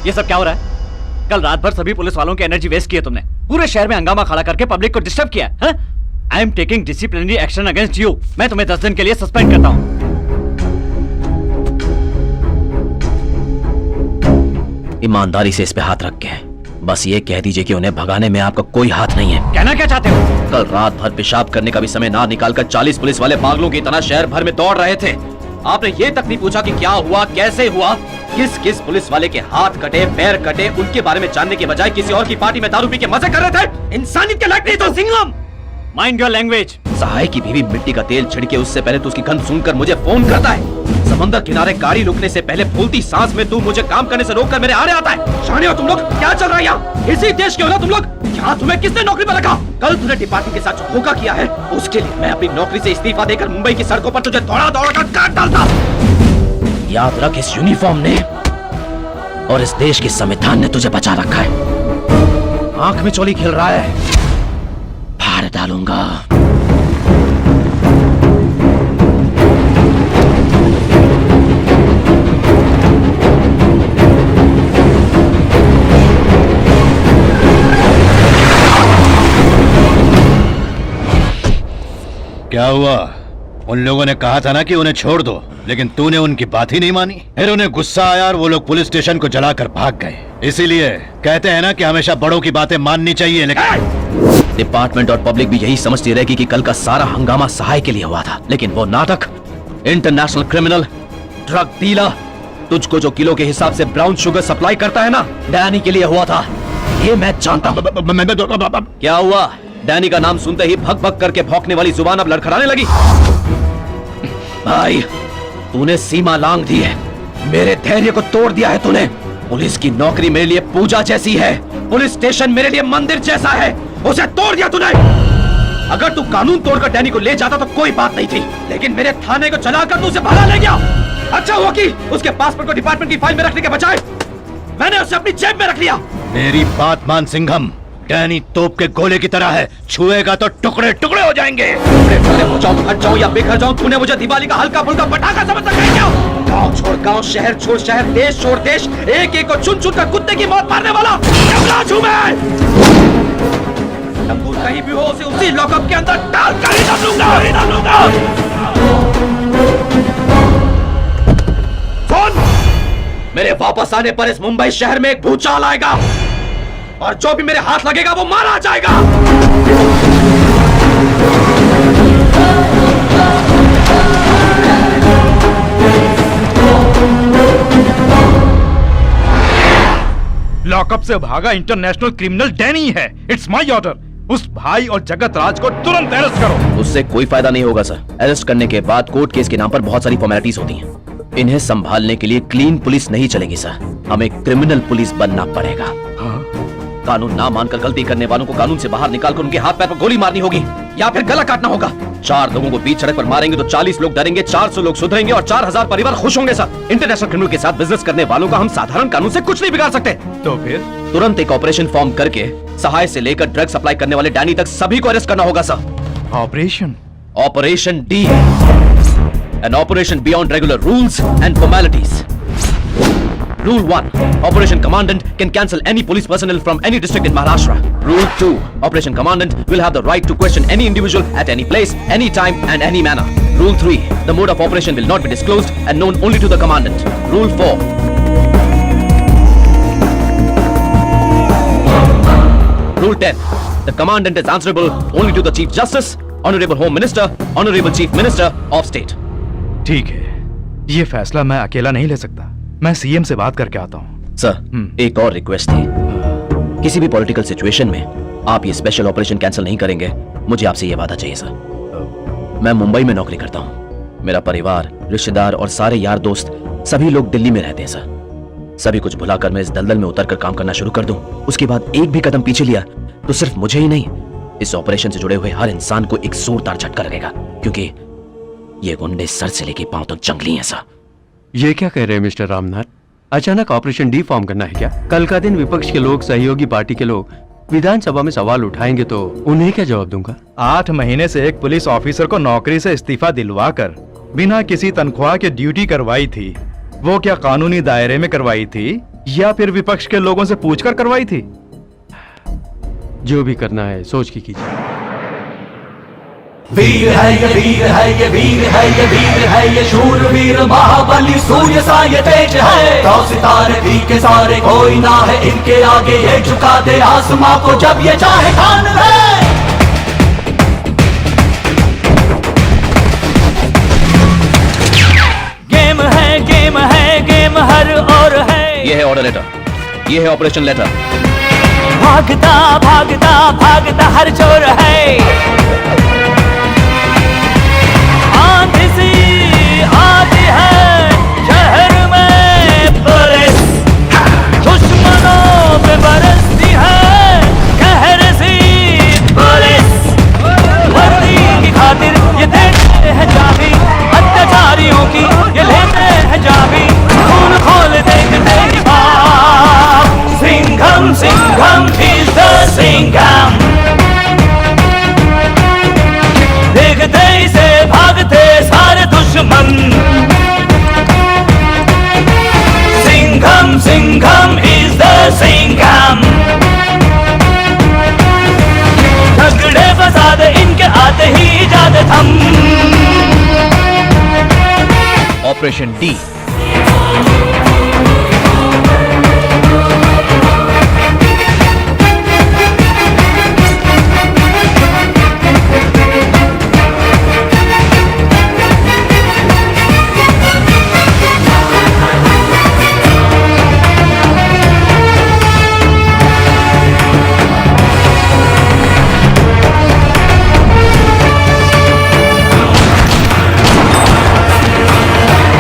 ये सब क्या हो रहा है? कल रात भर सभी पुलिस वालों की एनर्जी वेस्ट की है तुमने। पूरे शहर में हंगामा खड़ा करके पब्लिक को डिस्टर्ब किया है। I am taking disciplinary action against you. मैं तुम्हें 10 दिन के लिए सस्पेंड करता हूं। ईमानदारी से इस पे हाथ रख के बस ये कह दीजिए कि उन्हें भगाने में आपका कोई हाथ नहीं है। कहना क्या चाहते हो? कल रात भर पेशाब करने का भी समय ना निकालकर 40 पुलिस वाले पागलों की तरह शहर भर में दौड़ रहे थे। आपने ये तक नहीं पूछा कि क्या हुआ, कैसे हुआ, किस किस पुलिस वाले के हाथ कटे, पैर कटे, उनके बारे में जानने के बजाय किसी और की पार्टी में दारू पी के मजे कर रहे थे। इंसानियत के लायक नहीं तो Singham. Mind your language. Sahay की बीवी मिट्टी का तेल छिड़के उससे पहले तो उसकी गंध सुनकर मुझे फोन करता है। समंदर किनारे गाड़ी रुकने से पहले फूलती सांस में तू मुझे काम करने से रोककर मेरे आड़े आता है। शाने हो तुम लोग? क्या चल रहा है यहाँ? इसी देश के हो ना तुम लोग? यहाँ तुम्हें किसने नौकरी पर रखा? कल तूने डिपार्टमेंट के साथ जो धोखा किया है उसके लिए मैं अपनी नौकरी से इस्तीफा देकर मुंबई की सड़कों पर तुझे दौड़ा दौड़ा कर काट डालता। याद रख, इस यूनिफॉर्म ने और इस देश के संविधान ने तुझे बचा रखा है। आंख में चोली खिल रहा है, फाड़ डालूंगा। क्या हुआ? उन लोगों ने कहा था ना कि उन्हें छोड़ दो, लेकिन तूने उनकी बात ही नहीं मानी। फिर उन्हें गुस्सा आया और वो लोग पुलिस स्टेशन को जलाकर भाग गए। इसीलिए कहते हैं ना कि हमेशा बड़ों की बातें माननी चाहिए। लेकिन डिपार्टमेंट और पब्लिक भी यही समझती रहेगी कि कल का सारा हंगामा सहाय के लिए हुआ था, लेकिन वो नाटक इंटरनेशनल क्रिमिनल, ड्रग डीलर, तुझको जो किलो के हिसाब से ब्राउन शुगर सप्लाई करता है ना, डैनी के लिए हुआ था। ये मैं जानता हूँ। क्या हुआ? डैनी का नाम सुनते ही भग भग करके भौंकने वाली जुबान अब लड़खड़ाने लगी। भाई, तूने सीमा लांघ दी है, मेरे धैर्य को तोड़ दिया है तूने। पुलिस की नौकरी मेरे लिए पूजा जैसी है, पुलिस स्टेशन मेरे लिए मंदिर जैसा है, उसे तोड़ दिया तूने। अगर तू कानून तोड़कर डैनी को ले जाता तो कोई बात नहीं थी, लेकिन मेरे थाने को चलाकर तू उसे भागा ले गया। अच्छा हुआ कि उसके पासपोर्ट को डिपार्टमेंट की फाइल में रखने के बजाय मैंने उसे अपनी जेब में रख लिया। मेरी बात मान सिंघम, डैनी तोप के गोले की तरह है, छुएगा तो टुकड़े टुकड़े हो जाएंगे। टुकड़े हो जाऊं, हट जाऊं या बिखर जाऊं, तूने मुझे दिवाली का हल्का फुल्का पटाखा समझ रखा है क्या? गांव छोड़ गांव, शहर छोड़ शहर, देश छोड़ देश, एक एक को चुन चुन कर कुत्ते की मौत मारने वाला यमराज हूं मैं। तब कहीं भी हो उसे उसी लॉकअप के अंदर डाल कर ही डालूंगा। सुन, मेरे वापस आने पर इस मुंबई शहर में एक भूचाल आएगा और जो भी मेरे हाथ लगेगा वो मारा जाएगा। लॉकअप से भागा इंटरनेशनल क्रिमिनल डैनी है। It's my order. उस भाई और जगत राज को तुरंत अरेस्ट करो। उससे कोई फायदा नहीं होगा सर। अरेस्ट करने के बाद कोर्ट केस के नाम पर बहुत सारी फॉर्मेलिटीज होती हैं। इन्हें संभालने के लिए क्लीन पुलिस नहीं चलेगी सर, हमें क्रिमिनल पुलिस बनना पड़ेगा। हाँ? कानून ना मानकर गलती करने वालों को कानून से बाहर निकालकर उनके हाथ पैर पर गोली मारनी होगी या फिर गला काटना होगा। 4 लोगों को बीच सड़क पर मारेंगे तो 40 लोग डरेंगे, 400 लोग सुधरेंगे और 4000 परिवार खुश होंगे सर। इंटरनेशनल क्रिमिनल के साथ बिजनेस करने वालों का हम साधारण कानून से कुछ नहीं बिगाड़ सकते। तो फिर तुरंत एक ऑपरेशन फॉर्म करके सहाय से लेकर ड्रग सप्लाई करने वाले डैनी तक सभी को अरेस्ट करना होगा sir. Operation D, an operation beyond regular rules and formalities. Rule 1, Operation Commandant can cancel any police personnel from any district in Maharashtra. Rule 2, Operation Commandant will have the right to question any individual at any place, any time and any manner. Rule 3, the mode of operation will not be disclosed and known only to the Commandant. Rule 4, Rule 10, the Commandant is answerable only to the Chief Justice, Honorable Home Minister, Honorable Chief Minister of State. ठीक है, ये फैसला मैं अकेला नहीं ले सकता। मैं सीएम से बात करके आता हूँ। सर, एक और रिक्वेस्ट थी। किसी भी पॉलिटिकल सिचुएशन में आप ये स्पेशल ऑपरेशन कैंसिल नहीं करेंगे, मुझे आपसे ये वादा चाहिए सर। मैं मुंबई में नौकरी करता हूँ, मेरा परिवार, रिश्तेदार और सारे यार दोस्त सभी लोग दिल्ली में रहते हैं सर। सभी कुछ भुलाकर मैं इस दलदल में उतरकर काम करना शुरू कर दूं, उसके बाद एक भी कदम पीछे लिया तो सिर्फ मुझे ही नहीं, इस ऑपरेशन से जुड़े हुए हर इंसान को एक जोरदार झटका लगेगा, क्योंकि ये गुंडे सर से लेके पांव तक जंगली हैं सर। ये क्या कह रहे हैं मिस्टर रामनाथ? अचानक ऑपरेशन डी फॉर्म करना है क्या? कल का दिन विपक्ष के लोग, सहयोगी पार्टी के लोग विधानसभा में सवाल उठाएंगे तो उन्हें क्या जवाब दूंगा? 8 महीने से एक पुलिस ऑफिसर को नौकरी से इस्तीफा दिलवाकर बिना किसी तनख्वाह के ड्यूटी करवाई थी। वो क्या कानूनी दायरे में करवाई थी या फिर विपक्ष के लोगों से पूछकर करवाई थी? जो भी करना है सोच के कीजिए। वीर है ये वीर है ये वीर है ये वीर है ये शूरवीर महाबली सूर्य सा ये तेज है। 100 सितारे भी के सारे कोई ना है इनके आगे, ये झुका दे आसमां को जब ये चाहे खान ले। गेम है गेम हर और है। ये है ऑर्डर लेटर, ये है ऑपरेशन लेटर। भागता भागता भागता हर चोर है। आंधी सी आती है शहर में पुलिस, दुश्मनों पे बरसती है कहर सी पुलिस। वर्दी की खातिर ये देते हैं चाबी, अत्याचारियों की ये लेते हैं चाबी। खून खोल देखते ही बाप, सिंघम सिंघम is the सिंघम। देखते ही से भागते सारे दुश्मन। Singham Singham is the Singham. झगड़े फसाद इनके आते ही जाते थम। Operation D.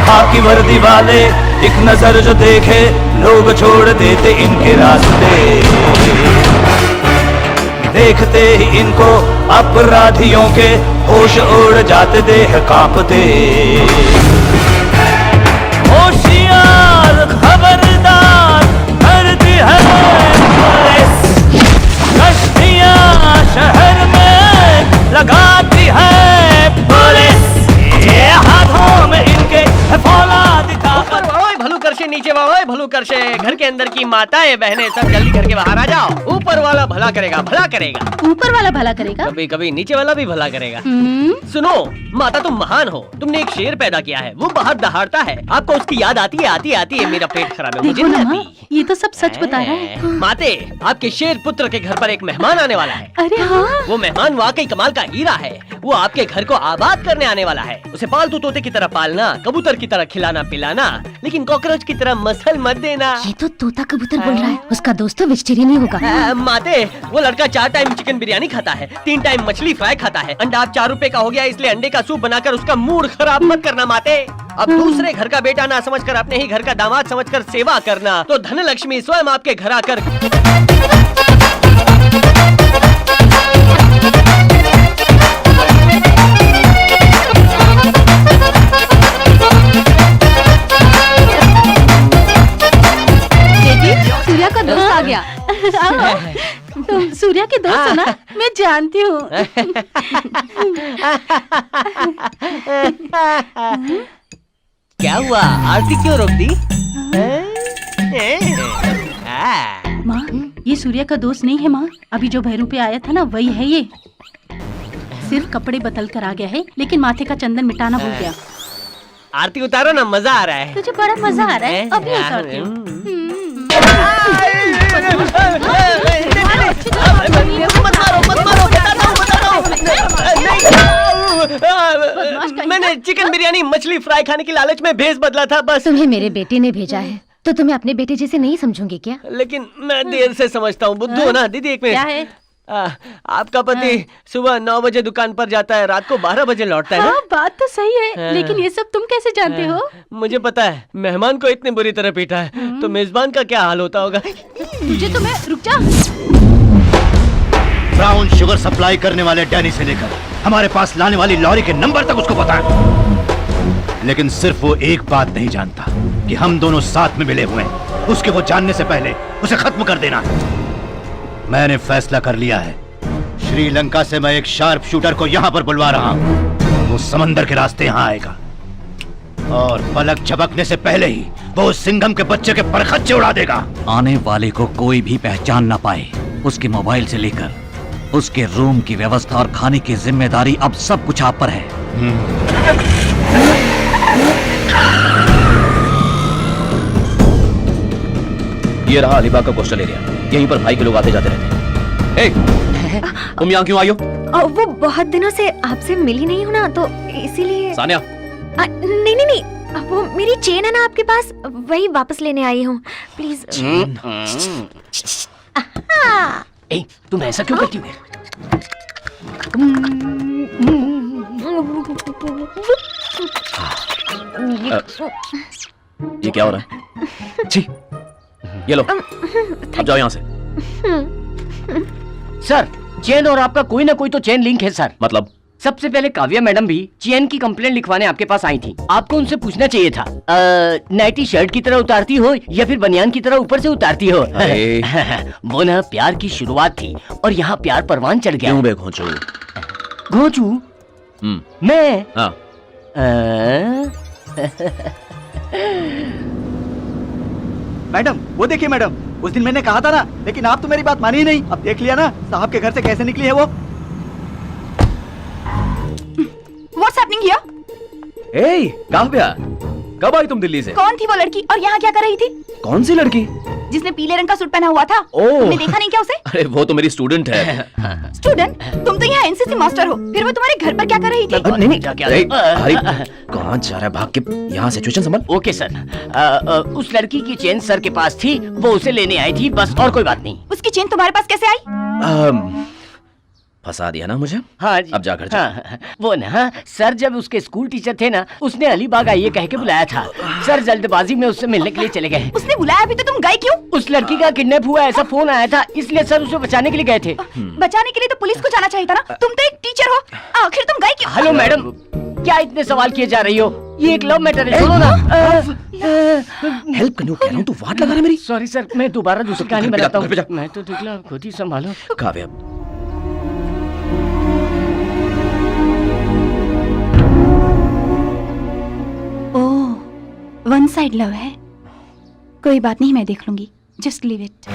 खाकी वर्दी वाले एक नजर जो देखे लोग छोड़ देते इनके रास्ते। देखते ही इनको अपराधियों के होश उड़ जाते, देह कांपते। होशियार खबरदार करती है पुलिस, कश्तियां शहर में लगाती है पुलिस। ये हाथों में इनके फौलाद ताकत। ओए भलू कर से नीचे ओए भलू कर से, घर के अंदर की माताएं बहनें सब जल्दी घर के बाहर आ जाओ। ऊपर वाला भला करेगा, भला करेगा। ऊपर वाला भला करेगा? कभी कभी नीचे वाला भी भला करेगा। सुनो माता, तुम महान हो। तुमने एक शेर पैदा किया है, वो बाहर दहाड़ता है। आपको उसकी याद आती है आती है मेरा पेट खराब है, मुझे देखो ना नहीं माँ, आती। ये तो सब सच बता रहा है। माते, आपके शेर पुत्र के घर पर एक मेहमान आने वाला है। अरे हाँ, वो मेहमान वाकई कमाल का हीरा है। वो आपके घर को आबाद करने आने वाला है। उसे पालतू तोते की तरह पालना, कबूतर की तरह खिलाना पिलाना, लेकिन कॉकरोच की तरह मसल मत देना। ये तो तोता कबूतर बोल रहा है। उसका दोस्त तो वेजिटेरियन ही होगा। माते, वो लड़का 4 टाइम चिकन बिरयानी खाता है, 3 टाइम मछली फ्राई खाता है। अंडा अब 4 रुपए का हो गया, इसलिए अंडे का सूप बनाकर उसका मूड खराब मत करना माते। अब दूसरे घर का बेटा ना समझकर अपने ही घर का दामाद समझकर सेवा करना, तो धन लक्ष्मी स्वयं आपके घर आकर सूर्या का दोस्त आ गया। तुम सूर्या के दोस्त हो ना? मैं जानती हूँ। क्या हुआ? आरती क्यों रोक दी? माँ, ये सूर्या का दोस्त नहीं है माँ। अभी जो भैरू पे आया था ना, वही है ये। सिर्फ कपड़े बदल कर आ गया है, लेकिन माथे का चंदन मिटाना भूल गया। आरती उतारो ना, मजा आ रहा है। तुझे बड़ा मजा आ रहा है? अभी उतारती हूँ। मैंने चिकन बिरयानी मछली फ्राई खाने की लालच में भेस बदला था बस। तुम्हें मेरे बेटे ने भेजा है तो तुम्हें अपने बेटे जैसे नहीं समझूंगी क्या? लेकिन मैं देर से समझता हूँ। बुद्धू हो ना दीदी? एक क्या मिनट। है? आपका पति सुबह 9 बजे दुकान पर जाता है, रात को 12 बजे लौटता है ना? हाँ, बात तो सही है, लेकिन ये सब तुम कैसे जानते हो? मुझे पता है, मेहमान को इतनी बुरी तरह पीटा है तो मेजबान का क्या हाल होता होगा। तुझे तो मैं रुक जा। ब्राउन शुगर सप्लाई करने वाले डैनी से लेकर हमारे पास लाने वाली लॉरी के नंबर तक उसको पता है, लेकिन सिर्फ वो एक बात नहीं जानता कि हम दोनों साथ में मिले हुए हैं। उसके वो जानने से पहले उसे खत्म कर देना है। मैंने फैसला कर लिया है, श्रीलंका से मैं एक शार्प शूटर को यहाँ पर बुलवा रहा हूँ। वो समंदर के रास्ते यहाँ आएगा। और पलक झपकने से पहले ही वो उस सिंघम के बच्चे के परखच्चे उड़ा देगा। आने वाले को कोई भी पहचान ना पाए, उसके मोबाइल से लेकर उसके रूम की व्यवस्था और खाने की जिम्मेदारी अब सब कुछ आप पर है। ये रहा अलीबाग का कोस्टल एरिया, यहीं पर भाई के लोग आते जाते रहते हैं। ए, तुम यहाँ क्यों आई हो? वो बहुत दिनों से आपसे मिली नहीं हूँ ना, तो इसीलिए। सानिया, नहीं नहीं नहीं, वो मेरी चेन है ना आपके पास, वही वापस लेने आई हूँ, प्लीज। ए, तुम ऐसा क्यों करती हो? ये क्या हो रहा है? छी, ये लो, अब जाओ यहाँ से। सर, चेन और आपका कोई ना कोई तो चेन लिंक है सर। मतलब? सबसे पहले काव्या मैडम भी चेन की कंप्लेंट लिखवाने आपके पास आई थी। आपको उनसे पूछना चाहिए था, नाइटी शर्ट की तरह उतारती हो या फिर बनियान की तरह ऊपर से उतारती हो? वो ना प्यार की शुरुआत थी और यहाँ प्यार परवान चढ़ गया। क्यों बे घोंचू? घोंचू? मैं? हाँ। मैडम, वो देखिए मैडम, उस दिन मैंने कहा था ना, लेकिन आप तो मेरी बात मानी ही नहीं। अब देख लिया ना साहब के घर से कैसे निकली है वो। What's happening here? ए, काव्या, कब आई तुम दिल्ली से? कौन थी वो लड़की और यहाँ क्या कर रही थी? कौन सी लड़की? जिसने पीले रंग का सूट पहना हुआ था। ओह। तुमने देखा नहीं क्या उसे? अरे वो तो मेरी स्टूडेंट है। स्टूडेंट? तुम तो यहाँ एनसीसी मास्टर हो, फिर वो तुम्हारे घर पर क्या कर रही थी? नहीं नहीं, कहाँ जा रहा है भाग के? यहाँ सिचुएशन संभल। ओके सर, उस लड़की की चेन सर के पास थी, वो उसे लेने आई थी, बस और कोई बात नहीं। उसकी चेन तुम्हारे पास कैसे आई? फंसा दिया ना मुझे? हाँ जी। अब जा घर जा। हाँ, वो ना सर जब उसके स्कूल टीचर थे ना, उसने अलीबाग आइए कह के बुलाया था। सर जल्दबाजी में उससे मिलने के लिए चले गए। उसने बुलाया भी तो तुम गए क्यों? उस लड़की का किडनैप हुआ ऐसा फोन आया था, इसलिए सर उसे बचाने के लिए गए थे। बचाने के लिए तो पुलिस को जाना चाहिए था ना। तुम तो एक टीचर हो, आखिर तुम गए क्यों? हेलो मैडम, क्या इतने सवाल किए जा रही हो? ये एक लव मैटर है, सुनो ना। हेल्प करने को कह रहा हूँ, तू वाट लगा रहा है मेरी। सॉरी सर, मैं दोबारा दूसरी कहानी घर पे जा, बताता घर पे जा। हूँ। मैं तो निकला, खुद ही संभालो। काव्या, ओह, वन साइड लव है। कोई बात नहीं, मैं देख लूंगी। Just leave it.